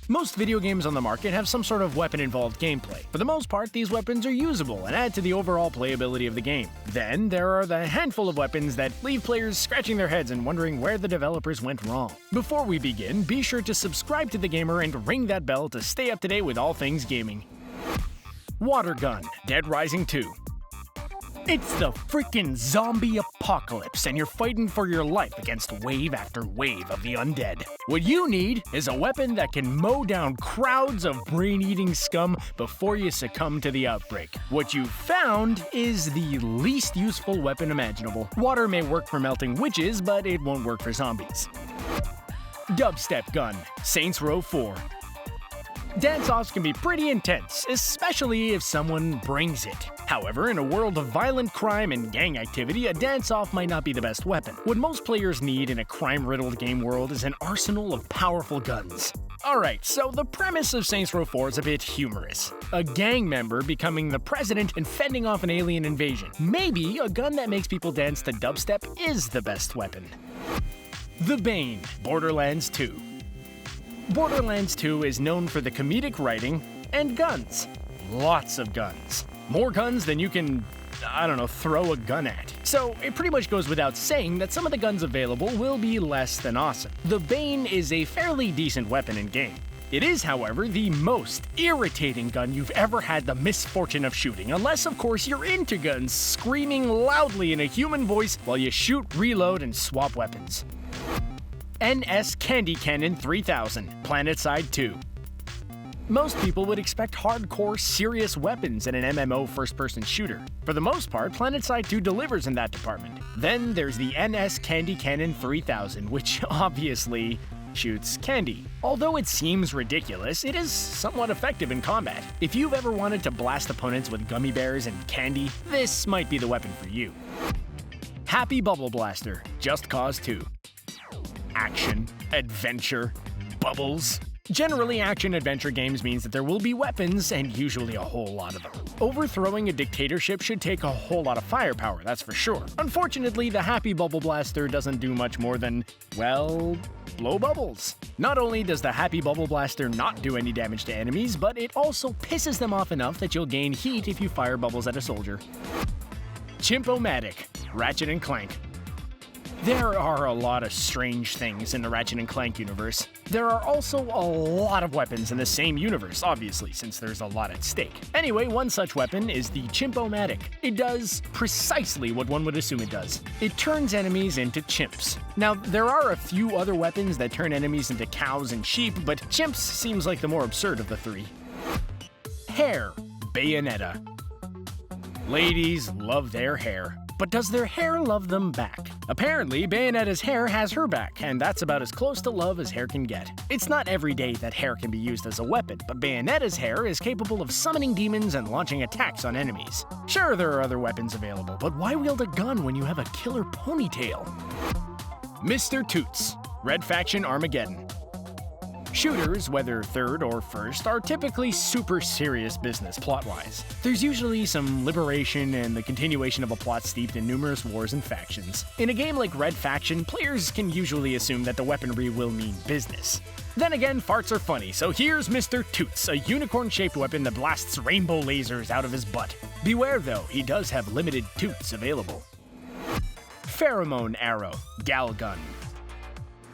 Most video games on the market have some sort of weapon-involved gameplay. For the most part, these weapons are usable and add to the overall playability of the game. Then, there are the handful of weapons that leave players scratching their heads and wondering where the developers went wrong. Before we begin, be sure to subscribe to TheGamer and ring that bell to stay up to date with all things gaming. Water Gun, Dead Rising 2. It's the freaking zombie apocalypse, and you're fighting for your life against wave after wave of the undead. What you need is a weapon that can mow down crowds of brain-eating scum before you succumb to the outbreak. What you found is the least useful weapon imaginable. Water may work for melting witches, but it won't work for zombies. Dubstep Gun, Saints Row 4. Dance-offs can be pretty intense, especially if someone brings it. However, in a world of violent crime and gang activity, a dance-off might not be the best weapon. What most players need in a crime-riddled game world is an arsenal of powerful guns. Alright, so the premise of Saints Row 4 is a bit humorous. A gang member becoming the president and fending off an alien invasion. Maybe a gun that makes people dance to dubstep is the best weapon. The BANE, Borderlands 2. Borderlands 2 is known for the comedic writing and guns. Lots of guns. More guns than you can, throw a gun at. So it pretty much goes without saying that some of the guns available will be less than awesome. The BANE is a fairly decent weapon in-game. It is, however, the most irritating gun you've ever had the misfortune of shooting, unless, of course, you're into guns, screaming loudly in a human voice while you shoot, reload, and swap weapons. NS Candy Cannon 3000, PlanetSide 2. Most people would expect hardcore, serious weapons in an MMO first-person shooter. For the most part, PlanetSide 2 delivers in that department. Then there's the NS Candy Cannon 3000, which obviously shoots candy. Although it seems ridiculous, it is somewhat effective in combat. If you've ever wanted to blast opponents with gummy bears and candy, this might be the weapon for you. Happy Bubble Blaster, Just Cause 2. Action, adventure, bubbles. Generally, action-adventure games means that there will be weapons, and usually a whole lot of them. Overthrowing a dictatorship should take a whole lot of firepower, that's for sure. Unfortunately, the Happy Bubble Blaster doesn't do much more than, well, blow bubbles. Not only does the Happy Bubble Blaster not do any damage to enemies, but it also pisses them off enough that you'll gain heat if you fire bubbles at a soldier. CHIMP-O-MATIC, Ratchet and Clank. There are a lot of strange things in the Ratchet and Clank universe. There are also a lot of weapons in the same universe, obviously, since there's a lot at stake. Anyway, one such weapon is the CHIMP-O-MATIC. It does precisely what one would assume it does. It turns enemies into chimps. Now, there are a few other weapons that turn enemies into cows and sheep, but chimps seems like the more absurd of the three. Hair, Bayonetta. Ladies love their hair. But does their hair love them back? Apparently, Bayonetta's hair has her back, and that's about as close to love as hair can get. It's not every day that hair can be used as a weapon, but Bayonetta's hair is capable of summoning demons and launching attacks on enemies. Sure, there are other weapons available, but why wield a gun when you have a killer ponytail? Mr. TOOTS, Red Faction Armageddon. Shooters, whether third or first, are typically super serious business plot-wise. There's usually some liberation and the continuation of a plot steeped in numerous wars and factions. In a game like Red Faction, players can usually assume that the weaponry will mean business. Then again, farts are funny, so here's Mr. TOOTS, a unicorn-shaped weapon that blasts rainbow lasers out of his butt. Beware though, he does have limited toots available. Pheromone Arrow, Gal Gun.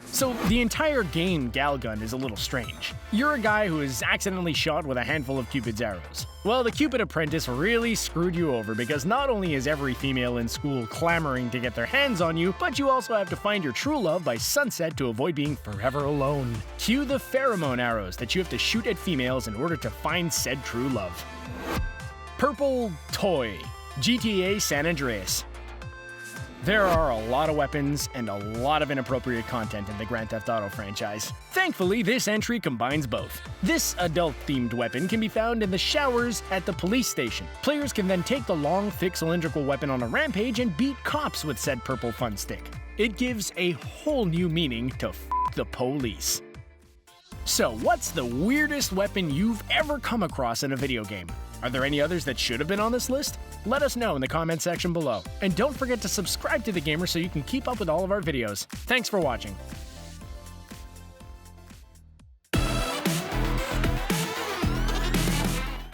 So, the entire game Gal Gun is a little strange. You're a guy who is accidentally shot with a handful of Cupid's arrows. Well, the Cupid apprentice really screwed you over because not only is every female in school clamoring to get their hands on you, but you also have to find your true love by sunset to avoid being forever alone. Cue the pheromone arrows that you have to shoot at females in order to find said true love. Purple Toy, GTA San Andreas. There are a lot of weapons and a lot of inappropriate content in the Grand Theft Auto franchise. Thankfully, this entry combines both. This adult-themed weapon can be found in the showers at the police station. Players can then take the long, thick cylindrical weapon on a rampage and beat cops with said purple fun stick. It gives a whole new meaning to f*** the police. So, what's the weirdest weapon you've ever come across in a video game? Are there any others that should have been on this list? Let us know in the comment section below. And don't forget to subscribe to TheGamer so you can keep up with all of our videos. Thanks for watching.